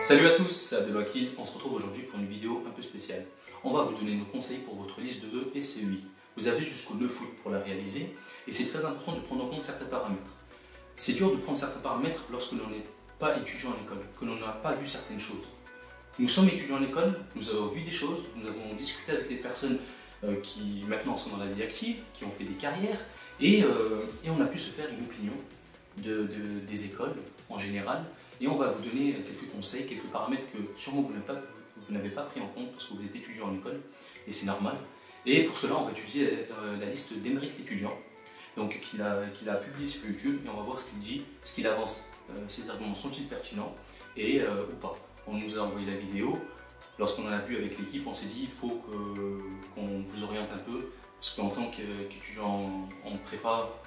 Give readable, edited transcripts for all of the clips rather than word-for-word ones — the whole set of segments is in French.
Salut à tous, c'est Abdelwakil. On se retrouve aujourd'hui pour une vidéo un peu spéciale. On va vous donner nos conseils pour votre liste de vœux SCEI. Vous avez jusqu'au 9 août pour la réaliser et c'est très important de prendre en compte certains paramètres. C'est dur de prendre certains paramètres lorsque l'on n'est pas étudiant à l'école, que l'on n'a pas vu certaines choses. Nous sommes étudiants à l'école, nous avons vu des choses, nous avons discuté avec des personnes qui maintenant sont dans la vie active, qui ont fait des carrières et on a pu se faire une opinion des écoles en général. Et on va vous donner quelques conseils, quelques paramètres que sûrement vous n'avez pas pris en compte parce que vous êtes étudiant en école, et c'est normal. Et pour cela, on va étudier la liste d'Émeric l'étudiant, donc qu'il a publié sur YouTube, et on va voir ce qu'il dit, ce qu'il avance. Ces arguments sont-ils pertinents ou pas. On nous a envoyé la vidéo. Lorsqu'on en a vu avec l'équipe, on s'est dit il faut qu'on vous oriente un peu, parce qu'en tant qu'étudiant en prépa,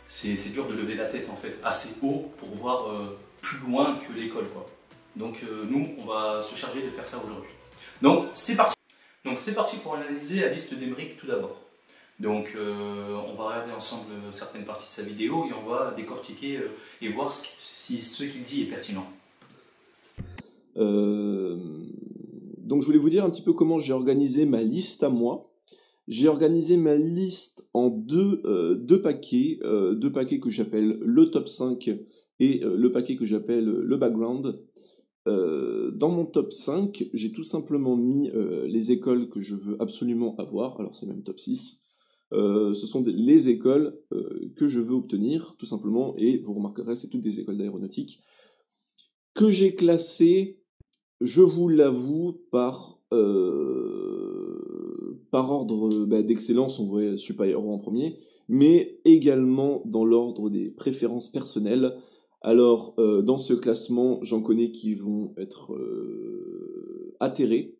c'est dur de lever la tête en fait assez haut pour voir plus loin que l'école, quoi. Donc nous, on va se charger de faire ça aujourd'hui. Donc c'est parti. Donc c'est parti pour analyser la liste d'Émeric tout d'abord. Donc on va regarder ensemble certaines parties de sa vidéo et on va décortiquer et voir si ce qu'il dit est pertinent. Donc je voulais vous dire un petit peu comment j'ai organisé ma liste à moi. J'ai organisé ma liste en deux paquets que j'appelle le top 5 et le paquet que j'appelle le background. Dans mon top 5, j'ai tout simplement mis les écoles que je veux absolument avoir, alors c'est même top 6. Ce sont les écoles que je veux obtenir, tout simplement, et vous remarquerez, c'est toutes des écoles d'aéronautique, que j'ai classées, je vous l'avoue, par ordre d'excellence. On voit Super Hero en premier, mais également dans l'ordre des préférences personnelles. Alors, dans ce classement, j'en connais qui vont être atterrés,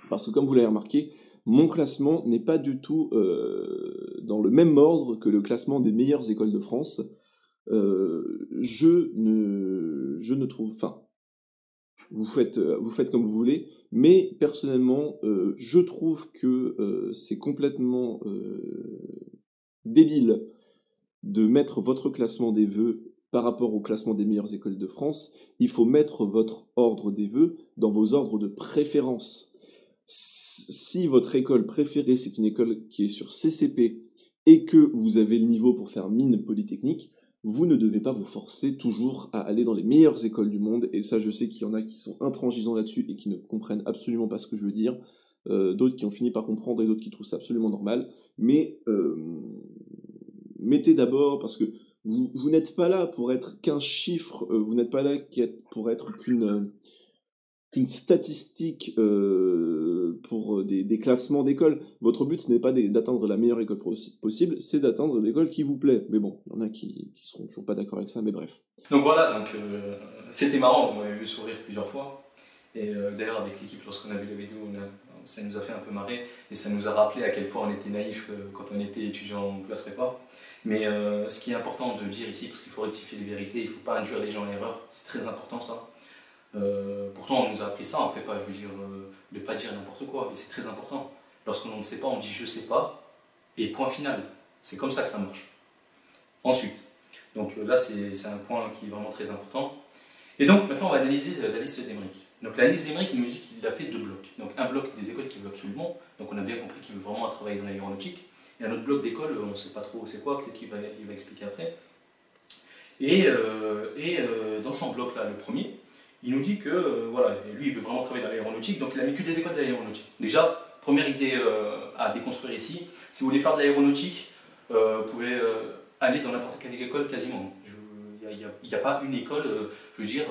parce que comme vous l'avez remarqué, mon classement n'est pas du tout dans le même ordre que le classement des meilleures écoles de France. Je ne trouve... Enfin, vous faites comme vous voulez, mais personnellement, je trouve que c'est complètement débile de mettre votre classement des vœux par rapport au classement des meilleures écoles de France. Il faut mettre votre ordre des vœux dans vos ordres de préférence. Si votre école préférée, c'est une école qui est sur CCP et que vous avez le niveau pour faire mine polytechnique, vous ne devez pas vous forcer toujours à aller dans les meilleures écoles du monde. Et ça, je sais qu'il y en a qui sont intransigeants là-dessus et qui ne comprennent absolument pas ce que je veux dire. D'autres qui ont fini par comprendre et d'autres qui trouvent ça absolument normal. Mais mettez d'abord, parce que vous n'êtes pas là pour être qu'un chiffre, vous n'êtes pas là pour être qu'une statistique pour des classements d'écoles. Votre but, ce n'est pas d'atteindre la meilleure école possible, c'est d'atteindre l'école qui vous plaît. Mais bon, il y en a qui seront toujours pas d'accord avec ça, mais bref. Donc voilà, c'était marrant, vous m'avez vu sourire plusieurs fois. Et d'ailleurs, avec l'équipe, lorsqu'on a vu la vidéo, ça nous a fait un peu marrer et ça nous a rappelé à quel point on était naïf quand on était étudiant en classe prépa. Mais ce qui est important de dire ici, parce qu'il faut rectifier les vérités, il ne faut pas induire les gens en erreur, c'est très important ça. Pourtant, on nous a appris ça en prépa, je veux dire, de ne pas dire n'importe quoi, et c'est très important. Lorsqu'on ne sait pas, on dit je sais pas, et point final. C'est comme ça que ça marche. Ensuite, donc là, c'est un point qui est vraiment très important. Et donc, maintenant, on va analyser la liste d'Émeric. Donc la liste d'Émeric, il nous dit qu'il a fait deux blocs. Donc un bloc des écoles qu'il veut absolument, donc on a bien compris qu'il veut vraiment travailler dans l'aéronautique, et un autre bloc d'école, on ne sait pas trop c'est quoi, peut-être qu'il va expliquer après. Et dans son bloc là, le premier, il nous dit que voilà, lui il veut vraiment travailler dans l'aéronautique, donc il a mis que des écoles d'aéronautique. Déjà, première idée à déconstruire ici, si vous voulez faire de l'aéronautique, vous pouvez aller dans n'importe quelle école quasiment. Il n'y a pas une école, je veux dire,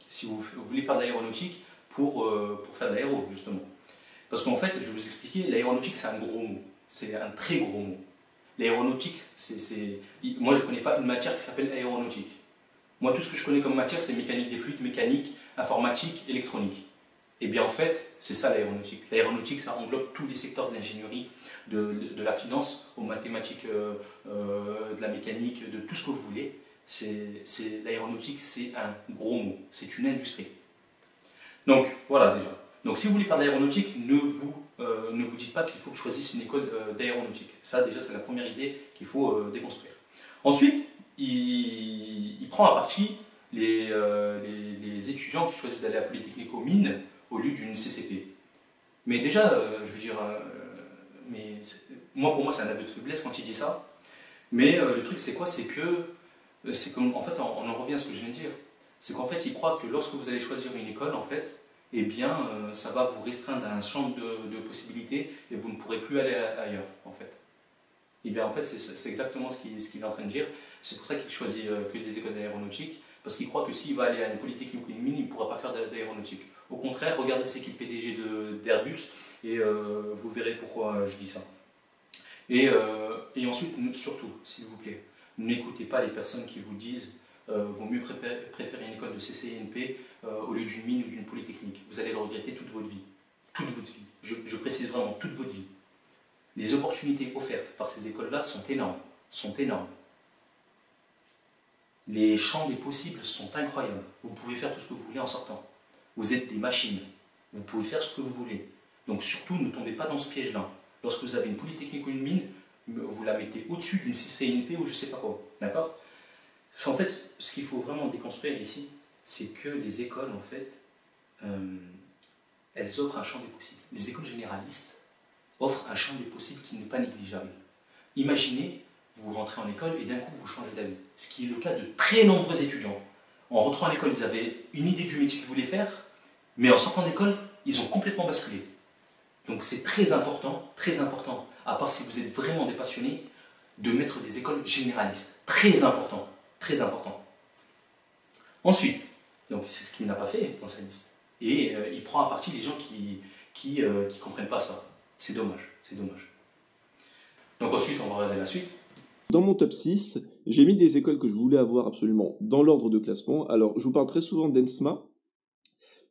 si vous voulez faire de l'aéronautique pour faire de l'aéro, justement. Parce qu'en fait, je vais vous expliquer, l'aéronautique c'est un gros mot, c'est un très gros mot. L'aéronautique, moi je ne connais pas une matière qui s'appelle aéronautique. Moi tout ce que je connais comme matière c'est mécanique des fluides, mécanique, informatique, électronique. Et bien en fait, c'est ça l'aéronautique. L'aéronautique ça englobe tous les secteurs de l'ingénierie, de la finance, aux mathématiques, de la mécanique, de tout ce que vous voulez. L'aéronautique, c'est un gros mot, c'est une industrie. Donc voilà déjà. Donc si vous voulez faire de l'aéronautique, ne vous dites pas qu'il faut que je choisisse une école d'aéronautique. Ça déjà c'est la première idée qu'il faut déconstruire. Ensuite, il prend à partie les étudiants qui choisissent d'aller à Polytechnique aux Mines au lieu d'une CCP. Mais déjà, je veux dire, pour moi, c'est un aveu de faiblesse quand il dit ça. Mais le truc, c'est quoi? C'est qu'en fait, on en revient à ce que je viens de dire. C'est qu'en fait, il croit que lorsque vous allez choisir une école, en fait, eh bien, ça va vous restreindre à un champ de possibilités et vous ne pourrez plus aller ailleurs, en fait. Et bien, en fait, c'est exactement ce qu'il est en train de dire. C'est pour ça qu'il choisit que des écoles d'aéronautique, parce qu'il croit que s'il va aller à une Polytechnique ou une mine, il ne pourra pas faire d'aéronautique. Au contraire, regardez c'est qui le PDG d'Airbus, et vous verrez pourquoi je dis ça. Et ensuite, surtout, s'il vous plaît, n'écoutez pas les personnes qui vous disent vaut mieux préférer une école de CCNP au lieu d'une mine ou d'une polytechnique. Vous allez le regretter toute votre vie. Toute votre vie. Je précise vraiment, toute votre vie. Les opportunités offertes par ces écoles-là sont énormes. Sont énormes. Les champs des possibles sont incroyables. Vous pouvez faire tout ce que vous voulez en sortant. Vous êtes des machines. Vous pouvez faire ce que vous voulez. Donc surtout, ne tombez pas dans ce piège-là. Lorsque vous avez une polytechnique ou une mine, vous la mettez au-dessus d'une CCNP ou je ne sais pas quoi. D'accord? En fait, ce qu'il faut vraiment déconstruire ici, c'est que les écoles, en fait, elles offrent un champ des possibles. Les écoles généralistes offrent un champ des possibles qui n'est pas négligeable. Imaginez, vous rentrez en école et d'un coup vous changez d'avis. Ce qui est le cas de très nombreux étudiants. En rentrant à l'école, ils avaient une idée du métier qu'ils voulaient faire, mais en sortant d'école, ils ont complètement basculé. Donc c'est très important, à part si vous êtes vraiment des passionnés, de mettre des écoles généralistes. Très important, très important. Ensuite, donc c'est ce qu'il n'a pas fait dans sa liste. Et il prend à partie les gens qui comprennent pas ça. C'est dommage, c'est dommage. Donc ensuite, on va regarder la suite. Dans mon top 6, j'ai mis des écoles que je voulais avoir absolument dans l'ordre de classement. Alors, je vous parle très souvent d'ENSMA.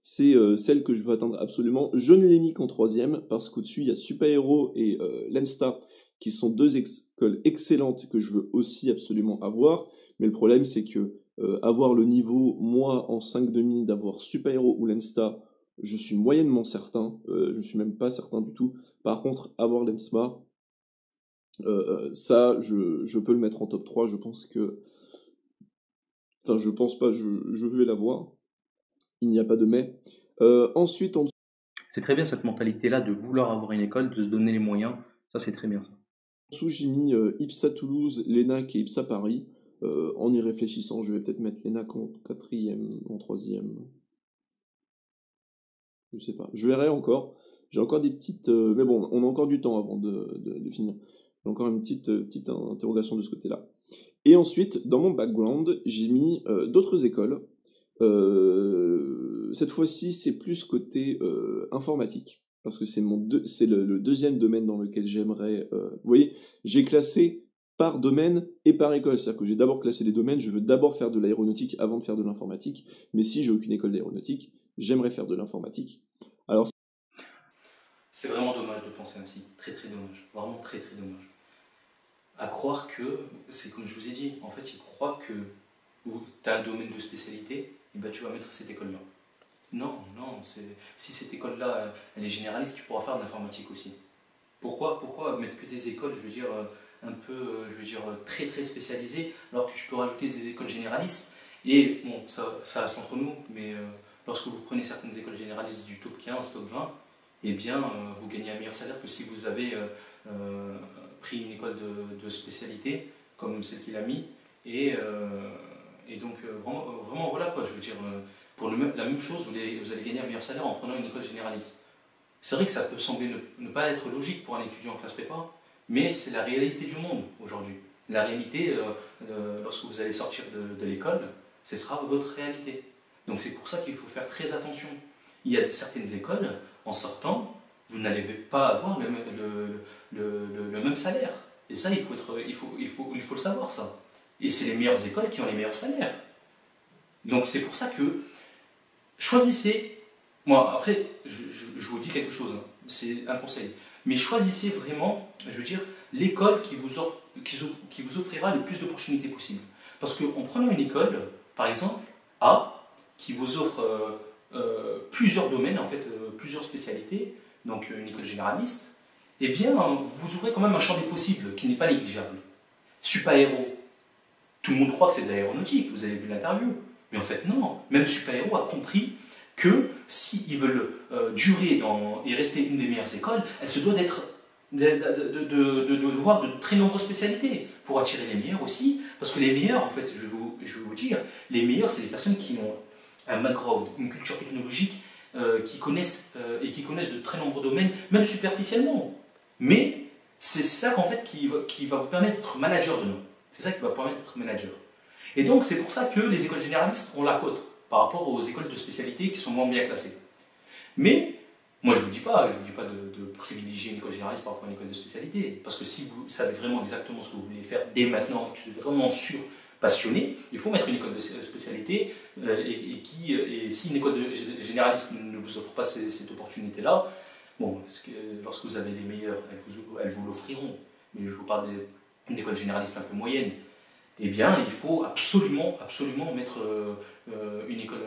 C'est celle que je veux atteindre absolument. Je ne l'ai mis qu'en 3e, parce qu'au-dessus, il y a Super-Héros et l'ENSTA, qui sont deux écoles excellentes que je veux aussi absolument avoir. Mais le problème, c'est que avoir le niveau, moi, en 5,5, d'avoir Super-Héros ou l'ENSTA, je suis moyennement certain. Je ne suis même pas certain du tout. Par contre, avoir l'ENSMA, ça, je peux le mettre en top 3. Je pense que... Enfin, je pense pas, je vais l'avoir. Il n'y a pas de mais. Ensuite, en dessous... C'est très bien cette mentalité-là de vouloir avoir une école, de se donner les moyens. Ça, c'est très bien. Ça. En dessous, j'ai mis IPSA Toulouse, l'ENAC et IPSA Paris. En y réfléchissant, je vais peut-être mettre l'ENAC en 4e, en 3e. Je sais pas. Je verrai encore. J'ai encore des petites... mais bon, on a encore du temps avant de finir. J'ai encore une petite interrogation de ce côté-là. Et ensuite, dans mon background, j'ai mis d'autres écoles. Cette fois-ci, c'est plus côté informatique, parce que c'est le deuxième domaine dans lequel j'aimerais... vous voyez, j'ai classé par domaine et par école, c'est-à-dire que j'ai d'abord classé les domaines, je veux d'abord faire de l'aéronautique avant de faire de l'informatique, mais si j'ai aucune école d'aéronautique, j'aimerais faire de l'informatique. Alors, c'est vraiment dommage de penser ainsi, très très dommage, vraiment très très dommage. À croire que, c'est comme je vous ai dit, en fait, il croit que tu as un domaine de spécialité, et ben tu vas mettre cette école-là. Non, si cette école-là, elle est généraliste, tu pourras faire de l'informatique aussi. Pourquoi mettre que des écoles, je veux dire, très très spécialisées, alors que je peux rajouter des écoles généralistes. Et bon, ça reste entre nous, mais lorsque vous prenez certaines écoles généralistes du top 15, top 20, eh bien, vous gagnez un meilleur salaire que si vous avez pris une école de spécialité, comme celle qu'il a mis, et donc, vraiment, voilà quoi, je veux dire, pour la même chose, vous allez gagner un meilleur salaire en prenant une école généraliste. C'est vrai que ça peut sembler ne pas être logique pour un étudiant en classe prépa, mais c'est la réalité du monde aujourd'hui. La réalité, lorsque vous allez sortir de l'école, ce sera votre réalité. Donc c'est pour ça qu'il faut faire très attention. Il y a certaines écoles, en sortant, vous n'allez pas avoir le même salaire. Et ça, il faut le savoir, ça. Et c'est les meilleures écoles qui ont les meilleurs salaires. Donc c'est pour ça que choisissez, moi après je vous dis quelque chose, hein, c'est un conseil, mais choisissez vraiment, je veux dire, l'école qui vous offrira le plus d'opportunités possibles. Parce qu'en prenant une école, par exemple, A, qui vous offre plusieurs domaines, en fait, plusieurs spécialités, donc une école généraliste, eh bien vous ouvrez quand même un champ des possibles qui n'est pas négligeable. Super-Héros. Tout le monde croit que c'est de l'aéronautique, vous avez vu l'interview. Mais en fait, non. Même Super Hero a compris que s'ils veulent durer et rester une des meilleures écoles, elle se doit de voir de très nombreuses spécialités pour attirer les meilleurs aussi. Parce que les meilleurs, en fait, je vais vous dire, les meilleurs, c'est les personnes qui ont un background, une culture technologique, qui connaissent de très nombreux domaines, même superficiellement. Mais c'est ça qu'en fait qui va vous permettre d'être manager demain. C'est ça qui va vous permettre d'être manager. Et donc c'est pour ça que les écoles généralistes ont la cote par rapport aux écoles de spécialité qui sont moins bien classées. Mais moi je ne vous dis pas de privilégier une école généraliste par rapport à une école de spécialité, parce que si vous savez vraiment exactement ce que vous voulez faire dès maintenant, que vous êtes vraiment sûr, passionné, il faut mettre une école de spécialité et si une école de généraliste ne vous offre pas cette opportunité-là, bon, parce que lorsque vous avez les meilleurs, elles vous l'offriront. Mais je vous parle d'une école généraliste un peu moyenne. Eh bien, il faut absolument mettre une école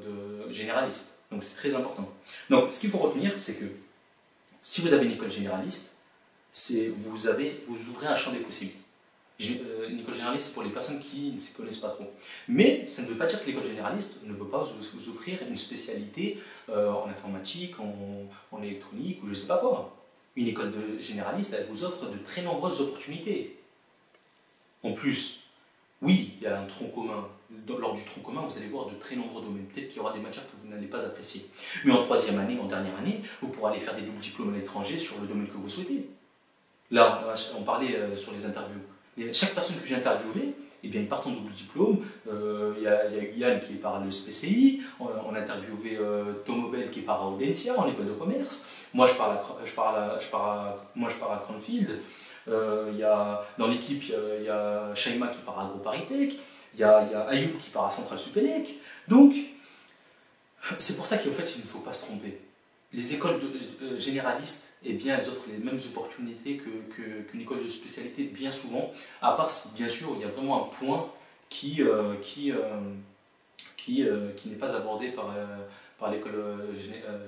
de généraliste. Donc c'est très important. Donc ce qu'il faut retenir, c'est que si vous avez une école généraliste, vous ouvrez un champ des possibles. Une école généraliste, c'est pour les personnes qui ne s'y connaissent pas trop. Mais ça ne veut pas dire que l'école généraliste ne veut pas vous offrir une spécialité en informatique, en électronique ou je ne sais pas quoi. Une école de généraliste, elle vous offre de très nombreuses opportunités. En plus, oui, il y a un tronc commun. Lors du tronc commun, vous allez voir de très nombreux domaines. Peut-être qu'il y aura des matières que vous n'allez pas apprécier. Mais en troisième année, en dernière année, vous pourrez aller faire des doubles diplômes à l'étranger sur le domaine que vous souhaitez. Là, on parlait sur les interviews. Et chaque personne que j'ai interviewée, eh bien, ils partent en double diplôme. Il y a Yann qui est par le SPCI, on a interviewé Tom Obel qui est par Audencia en école de commerce. Moi, je pars à Cranfield. Dans l'équipe, il y a Shaima qui part à AgroParisTech. Il y a Ayoub qui part à Centrale Supélec. Donc, c'est pour ça qu'en fait, il ne faut pas se tromper. Les écoles généralistes, eh bien, elles offrent les mêmes opportunités qu'une école de spécialité bien souvent, à part si, bien sûr, il y a vraiment un point qui n'est pas abordé par l'école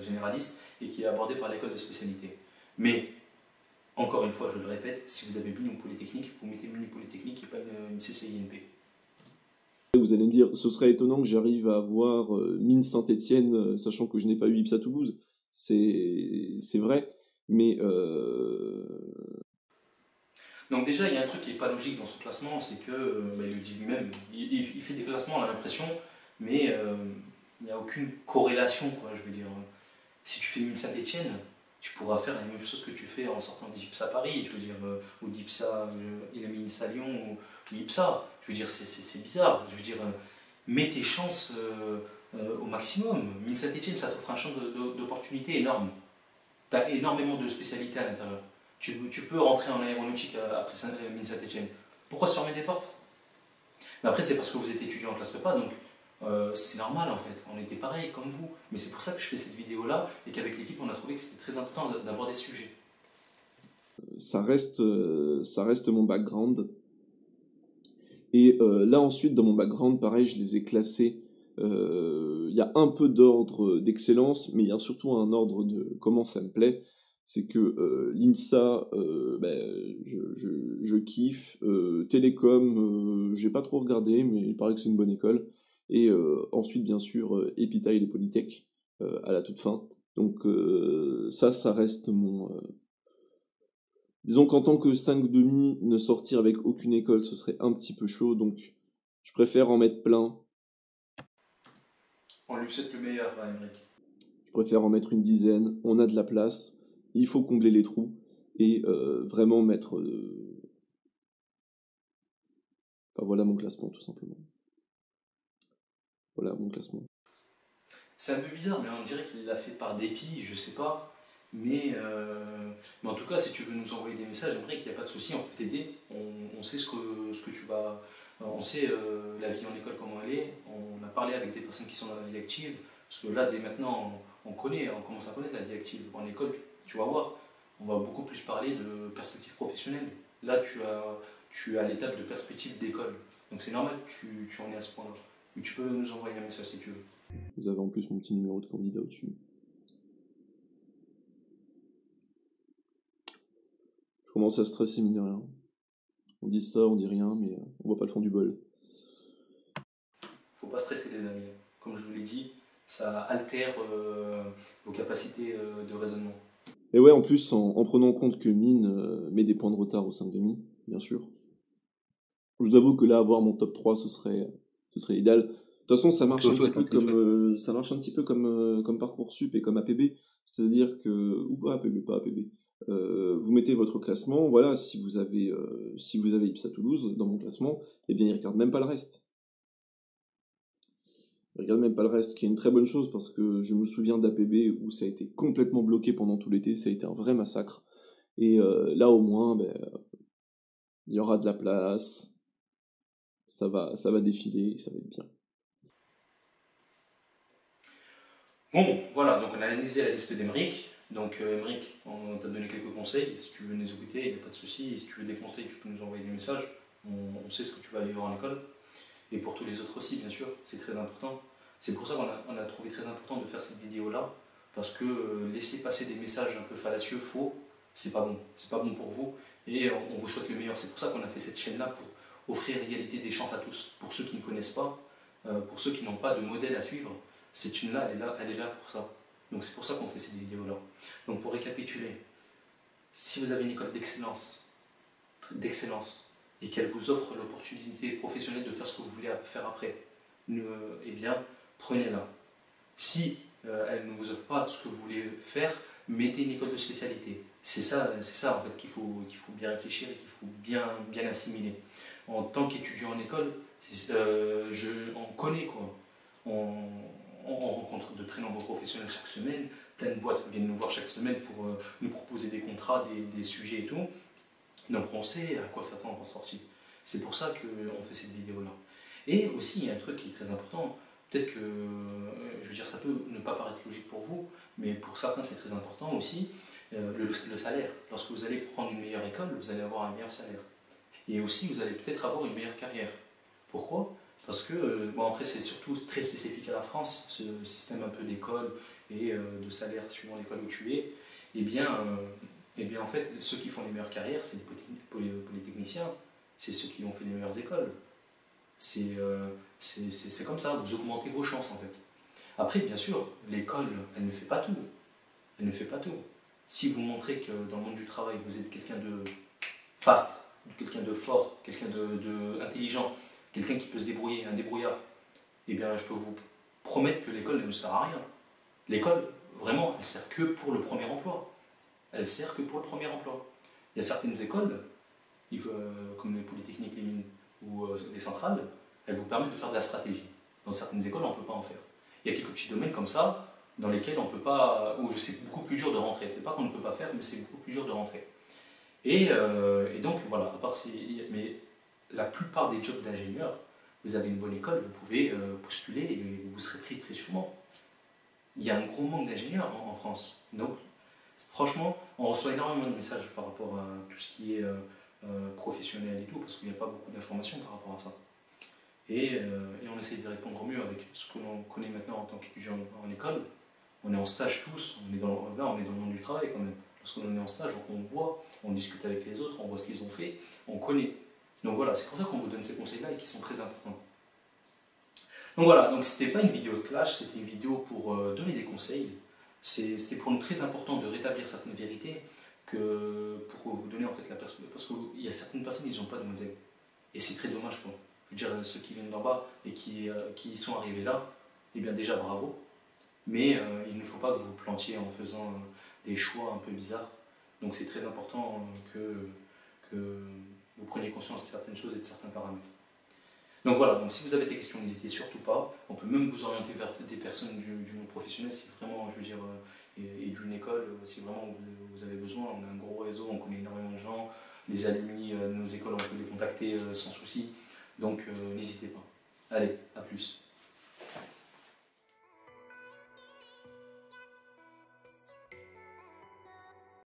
généraliste et qui est abordé par l'école de spécialité. Mais, encore une fois, je le répète, si vous avez Mines Polytechnique, vous mettez Mines Polytechnique et pas une CCINP. Vous allez me dire, ce serait étonnant que j'arrive à avoir Mines Saint-Étienne, sachant que je n'ai pas eu IPSA Toulouse. C'est vrai, mais... Donc déjà, il y a un truc qui n'est pas logique dans son classement, c'est que, il le dit lui-même, il fait des classements, on a l'impression, mais il n'y a aucune corrélation, quoi, je veux dire. Si tu fais Mines Saint-Étienne, tu pourras faire la même chose que tu fais en sortant d'IPSA Paris, je veux dire, ou d'IPSA, il a mis IPSA Lyon, ou IPSA. Je veux dire, c'est bizarre. Je veux dire, mets tes chances au maximum. Mines Saint-Étienne, ça t'offre un champ d'opportunités énorme. Tu as énormément de spécialités à l'intérieur. Tu peux rentrer en aéronautique après Mines Saint-Étienne. Pourquoi se fermer des portes? Mais après, c'est parce que vous êtes étudiant en classe prépa, donc c'est normal en fait. On était pareil comme vous. Mais c'est pour ça que je fais cette vidéo-là et qu'avec l'équipe, on a trouvé que c'était très important d'aborder ce sujet. Ça reste mon background. Et là ensuite, dans mon background, pareil, je les ai classés. Il y a un peu d'ordre d'excellence, mais il y a surtout un ordre de comment ça me plaît. C'est que l'INSA, je kiffe. Télécom, j'ai pas trop regardé, mais il paraît que c'est une bonne école. Et ensuite, bien sûr, Epitaille et Polytech à la toute fin. Donc ça reste mon... Disons qu'en tant que 5,5, ne sortir avec aucune école, ce serait un petit peu chaud, donc je préfère en mettre plein. On lui souhaite le meilleur, Emmerich. Je préfère en mettre une dizaine, on a de la place, il faut combler les trous, et vraiment mettre... Enfin voilà mon classement, tout simplement. Voilà mon classement. C'est un peu bizarre, mais on dirait qu'il l'a fait par dépit, je sais pas. Mais en tout cas, si tu veux nous envoyer des messages, j'aimerais qu'il n'y a pas de souci, on peut t'aider. On sait ce que tu vas. On sait la vie en école, comment elle est. On a parlé avec des personnes qui sont dans la vie active. Parce que là, dès maintenant, on commence à connaître la vie active. En école, tu vas voir, on va beaucoup plus parler de perspective professionnelle. Là, tu as l'étape de perspective d'école. Donc c'est normal, tu en es à ce point-là. Mais tu peux nous envoyer un message si tu veux. Vous avez en plus mon petit numéro de candidat au-dessus. Je commence à stresser, mine de rien. On dit ça, on dit rien, mais on voit pas le fond du bol. pas stresser les amis. Comme je vous l'ai dit, ça altère vos capacités de raisonnement. Et ouais, en plus, en prenant en compte que Mine met des points de retard au 5,5, bien sûr. Je vous avoue que là, avoir mon top 3, ce serait idéal. De toute façon, ça marche un petit peu comme Parcoursup et comme APB. C'est-à-dire que, ou pas APB, vous mettez votre classement, voilà, si vous avez IPSA Toulouse dans mon classement, eh bien, il regarde même pas le reste. Il regarde même pas le reste, ce qui est une très bonne chose parce que je me souviens d'APB où ça a été complètement bloqué pendant tout l'été, ça a été un vrai massacre. Et là, au moins, il y aura de la place, ça va défiler, ça va être bien. Bon, voilà, donc on a analysé la liste d'Emeric. Donc Emeric, on t'a donné quelques conseils. Si tu veux nous écouter, il n'y a pas de souci. Et si tu veux des conseils, tu peux nous envoyer des messages. On sait ce que tu vas vivre en école. Et pour tous les autres aussi, bien sûr, c'est très important. C'est pour ça qu'on a trouvé très important de faire cette vidéo-là. Parce que laisser passer des messages un peu fallacieux, faux, c'est pas bon. C'est pas bon pour vous. Et on vous souhaite le meilleur. C'est pour ça qu'on a fait cette chaîne-là, pour offrir l'égalité des chances à tous. Pour ceux qui ne connaissent pas, pour ceux qui n'ont pas de modèle à suivre, cette chaîne-là, elle est là pour ça. Donc c'est pour ça qu'on fait cette vidéo-là. Donc pour récapituler, si vous avez une école d'excellence, et qu'elle vous offre l'opportunité professionnelle de faire ce que vous voulez faire après, eh bien, prenez-la. Si elle ne vous offre pas ce que vous voulez faire, mettez une école de spécialité. C'est ça en fait qu'il faut bien réfléchir et qu'il faut bien assimiler. En tant qu'étudiant en école, on connaît quoi. On rencontre de très nombreux professionnels chaque semaine, plein de boîtes viennent nous voir chaque semaine pour nous proposer des contrats, des sujets et tout. Donc on sait à quoi s'attendre en sortie. C'est pour ça qu'on fait cette vidéo-là. Et aussi, il y a un truc qui est très important. Peut-être que, je veux dire, ça peut ne pas paraître logique pour vous, mais pour certains c'est très important aussi, le salaire. Lorsque vous allez prendre une meilleure école, vous allez avoir un meilleur salaire. Et aussi, vous allez peut-être avoir une meilleure carrière. Pourquoi ? Parce que, bon après c'est surtout très spécifique à la France, ce système un peu d'école et de salaire suivant l'école où tu es, eh bien en fait ceux qui font les meilleures carrières, c'est les polytechniciens, c'est ceux qui ont fait les meilleures écoles. C'est comme ça, vous augmentez vos chances en fait. Après bien sûr, l'école, elle ne fait pas tout. Elle ne fait pas tout. Si vous montrez que dans le monde du travail, vous êtes quelqu'un de fast, quelqu'un de fort, quelqu'un de intelligent, quelqu'un qui peut se débrouiller, un débrouillard, eh bien je peux vous promettre que l'école ne sert à rien. L'école, vraiment, elle sert que pour le premier emploi. Elle sert que pour le premier emploi. Il y a certaines écoles, comme les polytechniques, les mines ou les centrales, elles vous permettent de faire de la stratégie. Dans certaines écoles, on ne peut pas en faire. Il y a quelques petits domaines comme ça, dans lesquels on ne peut pas, où c'est beaucoup plus dur de rentrer. C'est pas qu'on ne peut pas faire, mais c'est beaucoup plus dur de rentrer. Et donc voilà, à part mais la plupart des jobs d'ingénieur, vous avez une bonne école, vous pouvez postuler et vous serez pris très sûrement. Il y a un gros manque d'ingénieurs en France. Donc, franchement, on reçoit énormément de messages par rapport à tout ce qui est professionnel et tout, parce qu'il n'y a pas beaucoup d'informations par rapport à ça. Et on essaie de répondre au mieux avec ce que l'on connaît maintenant en tant qu'étudiant en école. On est en stage tous, on est dans le monde du travail quand même. Lorsqu'on est en stage, on voit, on discute avec les autres, on voit ce qu'ils ont fait, on connaît. Donc voilà, c'est pour ça qu'on vous donne ces conseils-là et qui sont très importants. Donc voilà, donc c'était pas une vidéo de clash, c'était une vidéo pour donner des conseils. C'était pour nous très important de rétablir certaines vérités, pour vous donner en fait la perspective. Parce qu'il y a certaines personnes, ils n'ont pas de modèle. Et c'est très dommage quoi. Je veux dire, ceux qui viennent d'en bas et qui sont arrivés là, eh bien déjà bravo. Mais il ne faut pas que vous vous plantiez en faisant des choix un peu bizarres. Donc c'est très important que vous preniez conscience de certaines choses et de certains paramètres. Donc voilà, donc si vous avez des questions, n'hésitez surtout pas. On peut même vous orienter vers des personnes du monde professionnel si vraiment, je veux dire, et d'une école, si vraiment vous avez besoin. On a un gros réseau, on connaît énormément de gens. Les alumni de nos écoles, on peut les contacter sans souci. Donc n'hésitez pas. Allez, à plus.